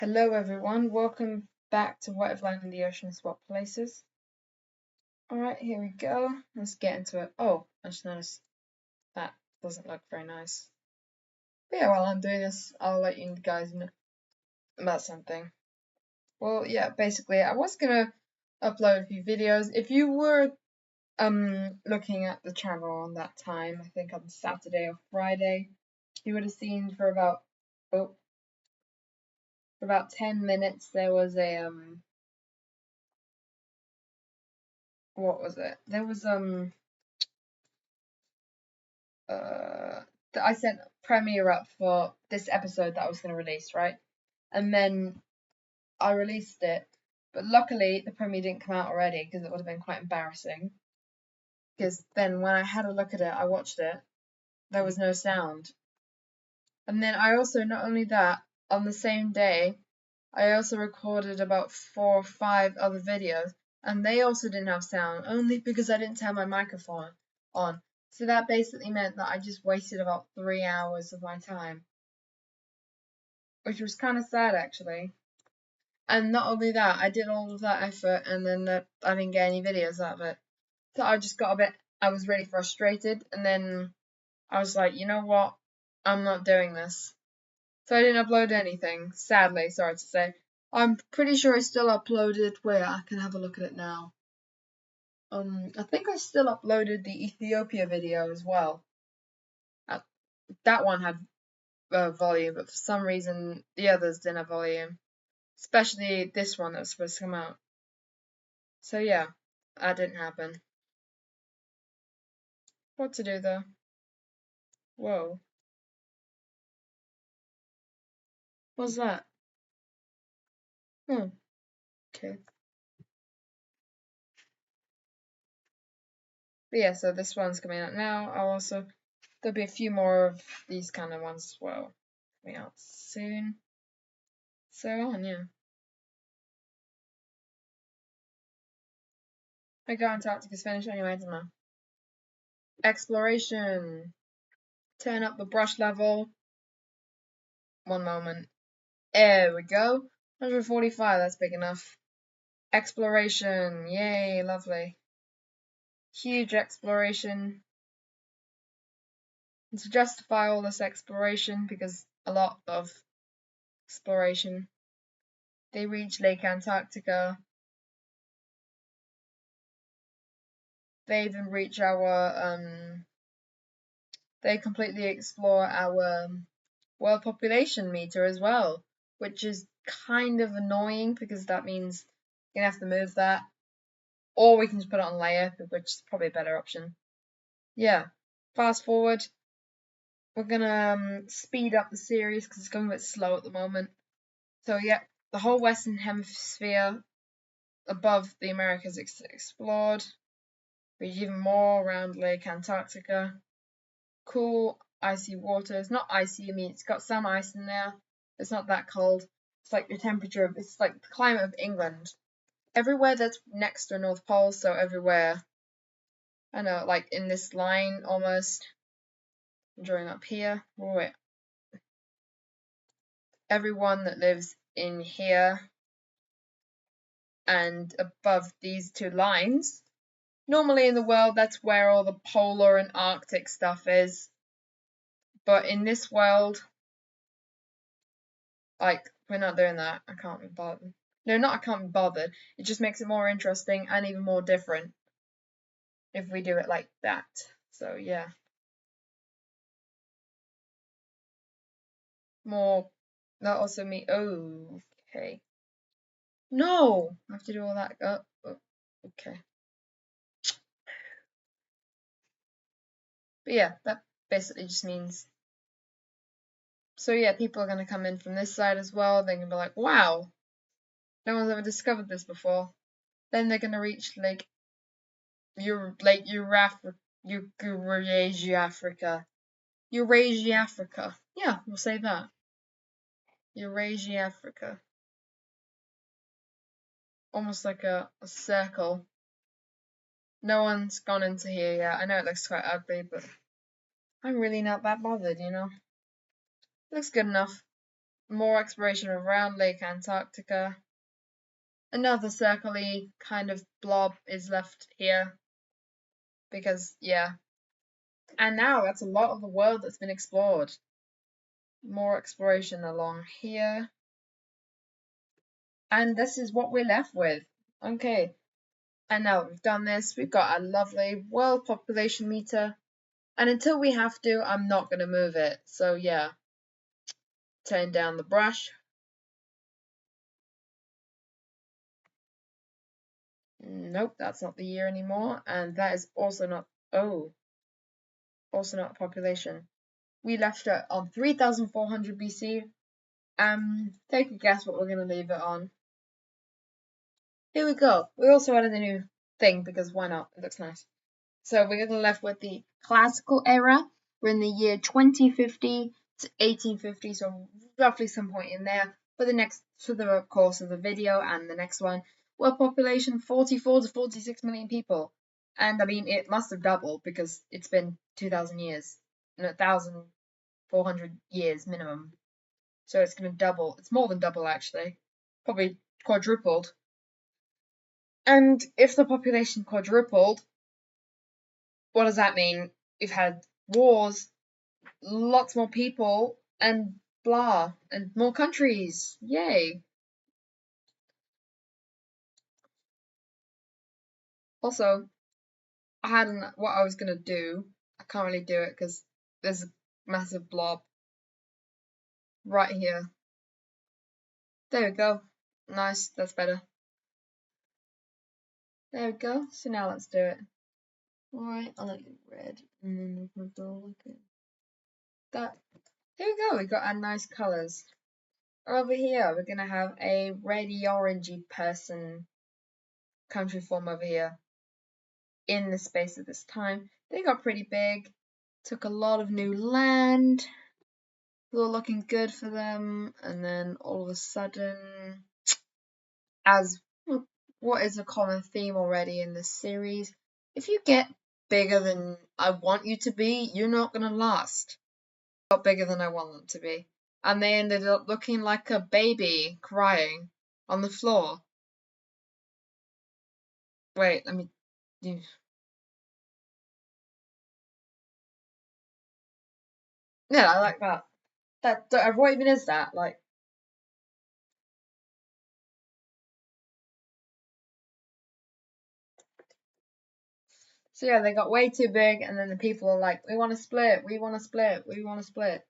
Hello everyone, welcome back to What If Land in the Ocean Swap Places. Alright, here we go. Let's get into it. Oh, I just noticed that doesn't look very nice. But yeah, while I'm doing this, I'll let you guys know about something. Well, yeah, basically, I was gonna upload a few videos. If you were looking at the channel on that time, I think on Saturday or Friday, you would have seen for about 10 minutes there was a what was it? There was I sent Premiere up for this episode that I was going to release, right? And then I released it, but luckily the Premiere didn't come out already because it would have been quite embarrassing. Because then when I had a look at it, I watched it, there was no sound. And then I also, not only that, on the same day, I also recorded about 4 or 5 other videos, and they also didn't have sound, only because I didn't turn my microphone on. So that basically meant that I just wasted about 3 hours of my time, which was kind of sad actually. And not only that, I did all of that effort and then I didn't get any videos out of it. So I just got I was really frustrated, and then I was like, you know what? I'm not doing this. So I didn't upload anything, sadly, sorry to say. I'm pretty sure I still uploaded, wait, I can have a look at it now. I think I still uploaded the Ethiopia video as well. That one had volume, but for some reason the others didn't have volume. Especially this one that was supposed to come out. So yeah, that didn't happen. What to do though? Whoa. What's that? Okay. But yeah, so this one's coming out now. There'll be a few more of these kind of ones as well coming out soon. So on, yeah. My Go Antarctica's finished anyway, doesn't matter. Exploration. Turn up the brush level. One moment. There we go. 145, that's big enough. Exploration. Yay, lovely. Huge exploration. And to justify all this exploration, because a lot of exploration, they reach Lake Antarctica. They even reach they completely explore our world population meter as well, which is kind of annoying because that means you're gonna have to move that, or we can just put it on layer, which is probably a better option. Yeah, fast forward. We're gonna speed up the series because it's going a bit slow at the moment. So yeah, the whole Western Hemisphere above the Americas explored. Reach even more around Lake Antarctica. Cool, icy water. It's not icy, I mean, it's got some ice in there. It's not that cold. It's like the temperature, it's like the climate of England. Everywhere that's next to a North Pole, so everywhere, I know, like in this line almost. I'm drawing up here. Wait. Everyone that lives in here and above these two lines. Normally in the world, that's where all the polar and Arctic stuff is. But in this world, like, we're not doing that. I can't be bothered. No, not I can't be bothered. It just makes it more interesting and even more different if we do it like that. So, yeah. More. That also me. Oh, okay. No! I have to do all that. Oh, okay. But yeah, that basically just means. So, yeah, people are going to come in from this side as well. They're going to be like, wow, no one's ever discovered this before. Then they're going to reach Lake Eurasia Africa. Eurasia Africa. Yeah, we'll say that. Eurasia Africa. Almost like a circle. No one's gone into here yet. I know it looks quite ugly, but I'm really not that bothered, you know? It looks good enough. more exploration around Lake Antarctica. Another circle-y kind of blob is left here because, yeah. And now that's a lot of the world that's been explored. More exploration along here. And this is what we're left with. Okay. And now that we've done this, we've got a lovely world population meter. And until we have to, I'm not going to move it. So yeah. Turn down the brush. Nope, that's not the year anymore. And that is also not, also not population. We left it on 3400 BC. Take a guess what we're going to leave it on. Here we go. We also added a new thing because why not? It looks nice. So we're going left with the classical era. We're in the year 2050 to 1850, so roughly some point in there. For the course of the video and the next one, world population 44 to 46 million people. And I mean, it must have doubled because it's been 2,000 years, 1,400 years minimum. So it's going to double. It's more than double actually, probably quadrupled. And if the population quadrupled, what does that mean? We've had wars, lots more people, and blah, and more countries. Yay. Also, I had what I was going to do. I can't really do it because there's a massive blob right here. There we go. Nice, that's better. There we go. So now let's do it. Alright, I'll let it red, and then we'll go like that. Here we go, we got our nice colours. Over here, we're gonna have a reddy orangey person country form over here. In the space of this time, they got pretty big, took a lot of new land, it was all looking good for them, and then all of a sudden, as what is a common theme already in this series, if you get bigger than I want you to be, you're not gonna last. Got bigger than I want them to be. And they ended up looking like a baby crying on the floor. Wait, let me do. Yeah, I like that. What even is that? Like, so yeah, they got way too big, and then the people are like, we want to split, we want to split, we want to split.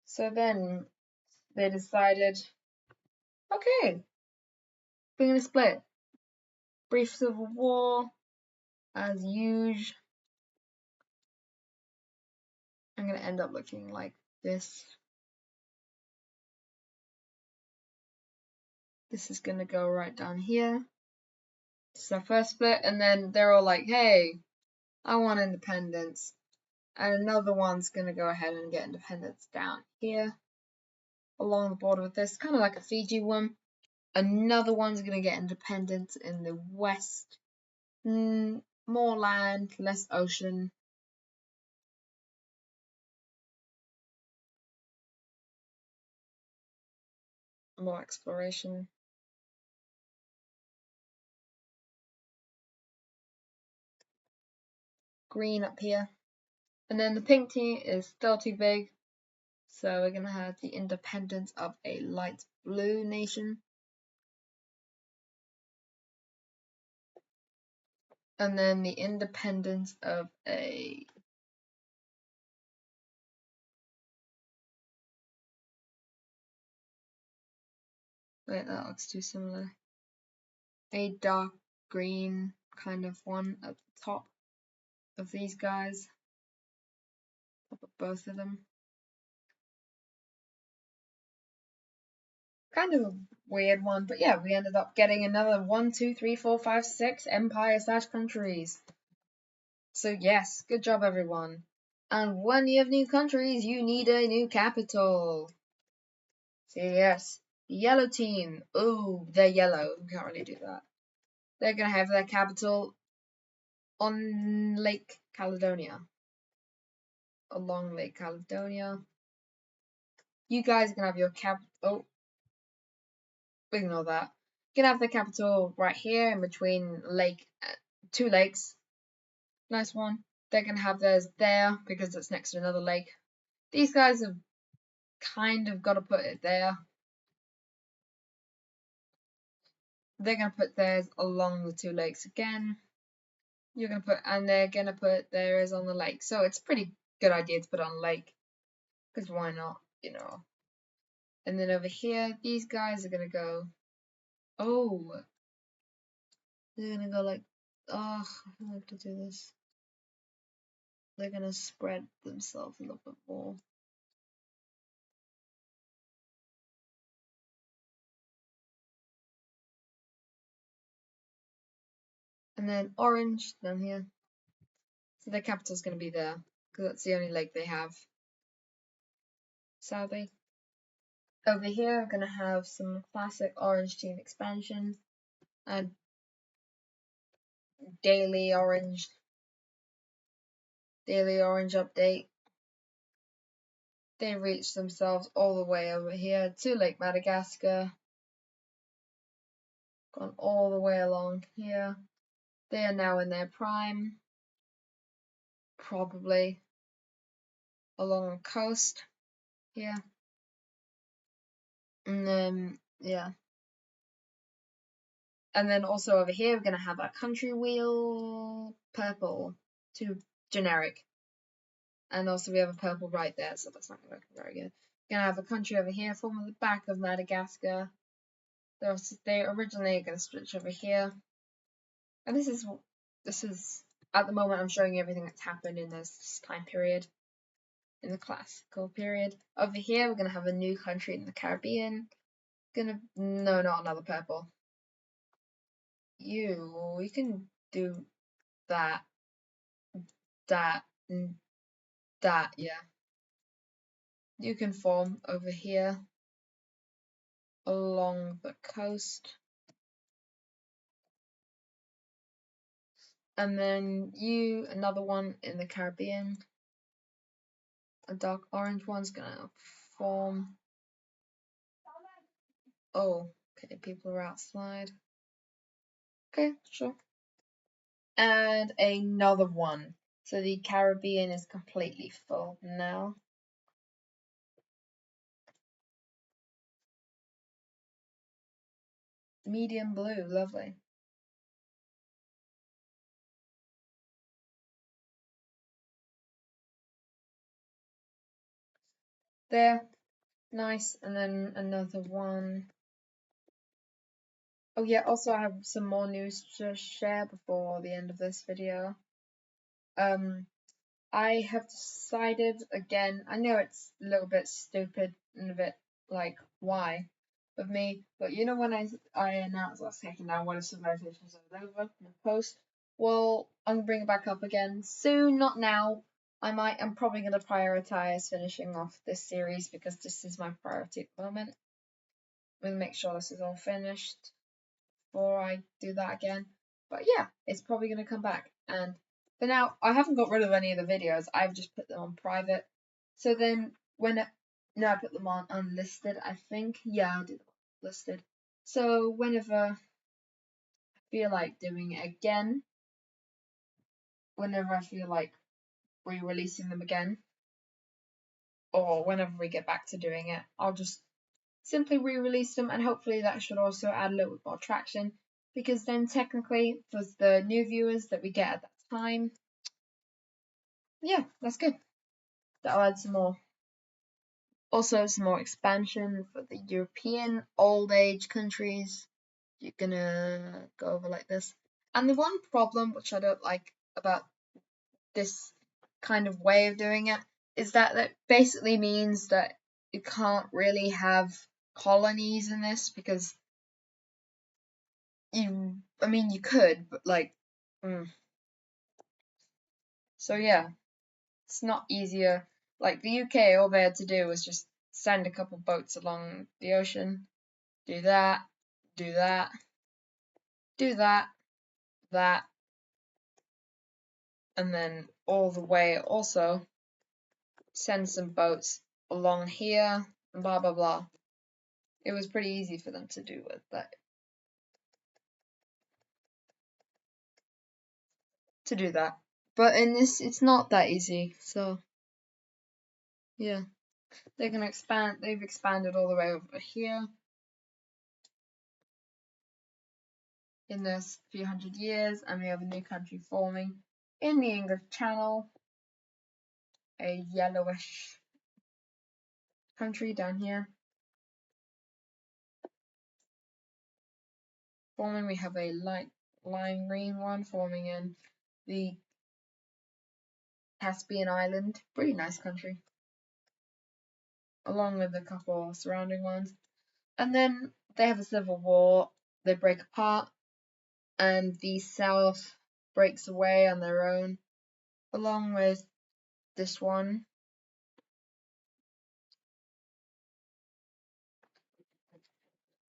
So then they decided, okay, we're gonna split. Brief civil war, as usual. I'm gonna end up looking like this. This is gonna go right down here. This is our first split, and then they're all like, hey, I want independence. And another one's gonna go ahead and get independence down here along the border with this, kind of like a Fiji one. Another one's gonna get independence in the west. More land, less ocean. More exploration. Green up here. And then the pink tea is still too big. So we're gonna have the independence of a light blue nation. And then the independence of a wait, that looks too similar. A dark green kind of one at the top of these guys. Top of both of them. Kind of a weird one, but yeah, we ended up getting another 1, 2, 3, 4, 5, 6 empire/countries. So yes, good job everyone. And when you have new countries, you need a new capital. So yes, yellow team. Oh, they're yellow. We can't really do that. They're gonna have their capital on Lake Caledonia. Along Lake Caledonia. You guys are gonna have your capital. Oh, ignore that. You can have the capital right here in between two lakes. Nice one. They're gonna have theirs there because it's next to another lake. These guys have kind of got to put it there. They're gonna put theirs along the two lakes again. And they're gonna put theirs on the lake. So it's a pretty good idea to put on a lake, because why not, you know? And then over here, these guys are gonna go. Oh, they're gonna go like. Oh, I have to do this. They're gonna spread themselves a little bit more. And then orange down here. So their capital's gonna be there, because that's the only lake they have. Sadly. Over here, we're gonna have some classic orange team expansion and daily orange update. They reached themselves all the way over here to Lake Madagascar, gone all the way along here. They are now in their prime, probably along the coast here. And then, yeah. And then also over here, we're going to have a country wheel, purple to generic. And also we have a purple right there, so that's not going to look very good. We're going to have a country over here forming the back of Madagascar. They originally are going to switch over here. And this is, at the moment, I'm showing you everything that's happened in this time period, in the classical period. Over here, we're going to have a new country in the Caribbean. No, not another purple. You can do that, and that, yeah. You can form over here along the coast. And then another one in the Caribbean. A dark orange one's gonna form. Oh, okay, people are outside. Okay, sure. And another one. So the Caribbean is completely full now. Medium blue, lovely. There, nice. And then another one. Oh yeah, also I have some more news to share before the end of this video. I have decided again, I know it's a little bit stupid and a bit like, why of me, but you know when I announced last second now what if Civilization is over in a post? Well, I'm gonna bring it back up again soon, not now. I'm probably gonna prioritize finishing off this series because this is my priority at the moment. I'm gonna make sure this is all finished before I do that again. But yeah, it's probably gonna come back. And for now, I haven't got rid of any of the videos. I've just put them on private. So then no, I put them on unlisted, I think. Yeah, I did them on listed. So whenever I feel like doing it again, whenever I feel like re-releasing them again, or whenever we get back to doing it, I'll just simply re-release them, and hopefully that should also add a little bit more traction, because then technically for the new viewers that we get at that time, yeah, that's good. That'll add some more. Also some more expansion for the European old age countries. You're gonna go over like this. And the one problem which I don't like about this kind of way of doing it is that basically means that you can't really have colonies in this, because you could, but like, so yeah, it's not easier. Like the UK, all they had to do was just send a couple boats along the ocean, do that, do that, do that, that, and then all the way also send some boats along here, and blah blah blah. It was pretty easy for them to do with that. To do that. But in this, it's not that easy. So yeah, they're gonna expand. They've expanded all the way over here in this few hundred years, and we have a new country forming in the English Channel, a yellowish country down here. Forming, we have a light lime green one forming in the Caspian Island. Pretty nice country. Along with a couple surrounding ones. And then they have a civil war. They break apart. And the South breaks away on their own. Along with this one.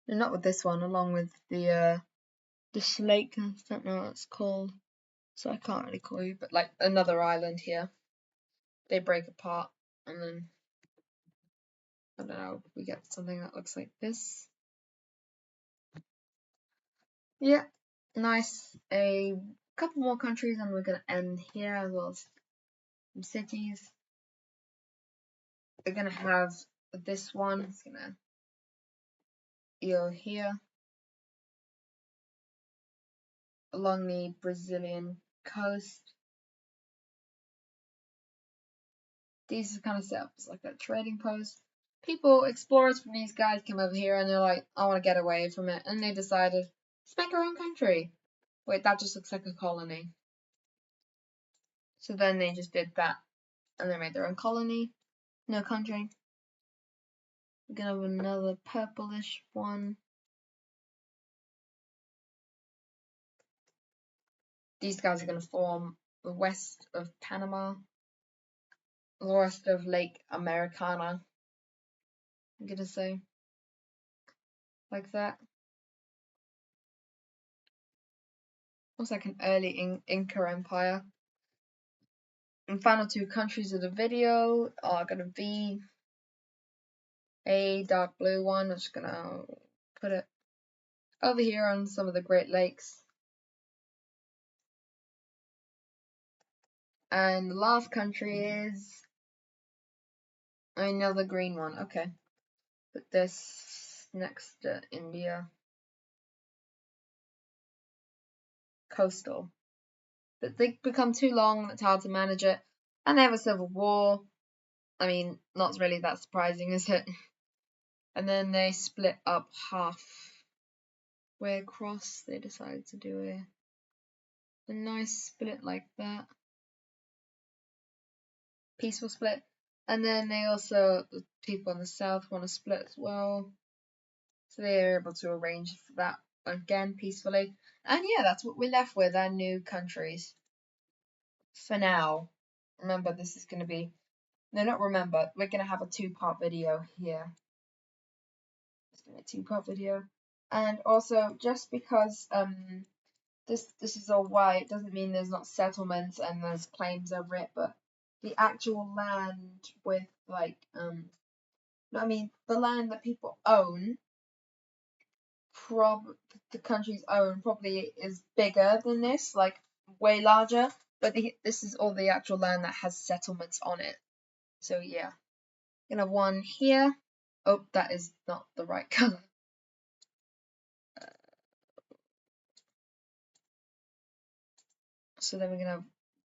No, not with this one. Along with the lake. I don't know what it's called. So I can't really call you. But like another island here. They break apart. And then I don't know, we get something that looks like this. Yeah, nice. A couple more countries and we're going to end here, as well as some cities. We're going to have this one. It's going to go here along the Brazilian coast. These are kind of set up as like a trading post. People, explorers from these guys came over here and they're like, I want to get away from it. And they decided, let's make our own country. Wait, that just looks like a colony. So then they just did that. And they made their own colony. No country. We're gonna have another purplish one. These guys are gonna form the west of Panama, the west of Lake Americana. I'm gonna say like that. Looks like an early Inca Empire. And final two countries of the video are gonna be a dark blue one. I'm just gonna put it over here on some of the Great Lakes. And the last country is another green one. Okay. Put this next to India. Coastal. But they become too long, it's hard to manage it. And they have a civil war. I mean, not really that surprising, is it? And then they split up halfway across. They decided to do a nice split like that. Peaceful split. And then they also, the people in the south want to split as well. So they are able to arrange for that again peacefully. And yeah, that's what we're left with, our new countries. For now. Remember, this is going to be, no, not remember, we're going to have a two-part video here. It's going to be a two-part video. And also, just because this is all white doesn't mean there's not settlements and there's claims over it, but the actual land with like I mean the land that people own, the countries own probably is bigger than this, like way larger. But this is all the actual land that has settlements on it. So yeah, gonna have one here. Oh, that is not the right color. So then we're gonna have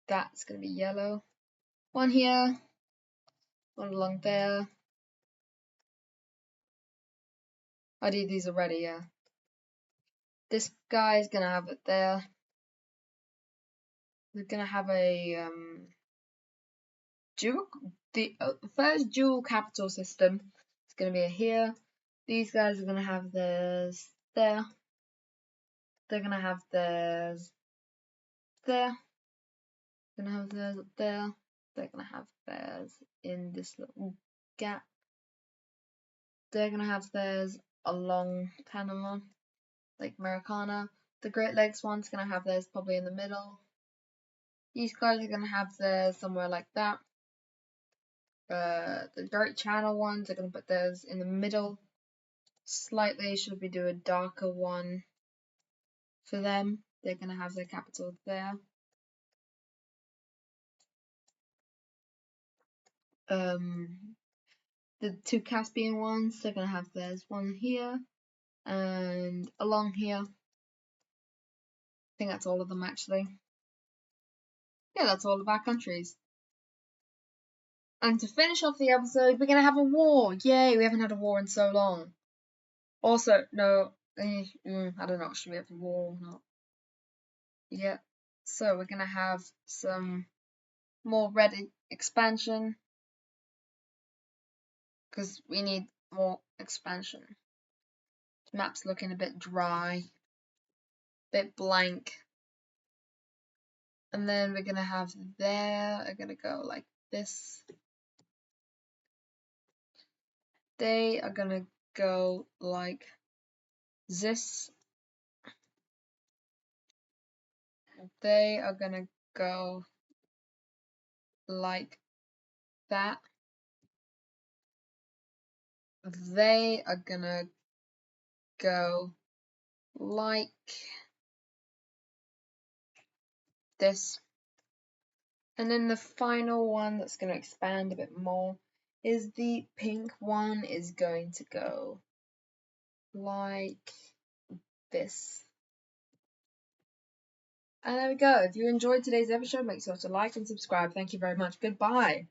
that's gonna be yellow. One here, one along there. I did these already, yeah. This guy is gonna have it there. We're gonna have a dual, the first dual capital system is gonna be here. These guys are gonna have theirs there. They're gonna have theirs there. They're gonna have theirs up there. They're gonna have theirs in this little gap. They're gonna have theirs along Panama, Lake Maracana. The Great Lakes one's gonna have theirs probably in the middle. These guys are gonna have theirs somewhere like that. The Dirt Channel ones, I'm going to put those in the middle slightly. Should we do a darker one for them? They're going to have their capital there. The two Caspian ones, they're going to have theirs one here and along here. I think that's all of them actually. Yeah, that's all of our countries. And to finish off the episode, we're going to have a war. Yay, we haven't had a war in so long. Also, no, I don't know, should we have a war or not? Yeah, so we're going to have some more red expansion because we need more expansion. The map's looking a bit dry, a bit blank. And then we're going to have there, I'm going to go like this. They are going to go like this. They are going to go like that. They are going to go like this. And then the final one that's going to expand a bit more is the pink one is going to go like this. And there we go. If you enjoyed today's episode, make sure to like and subscribe. Thank you very much. Goodbye.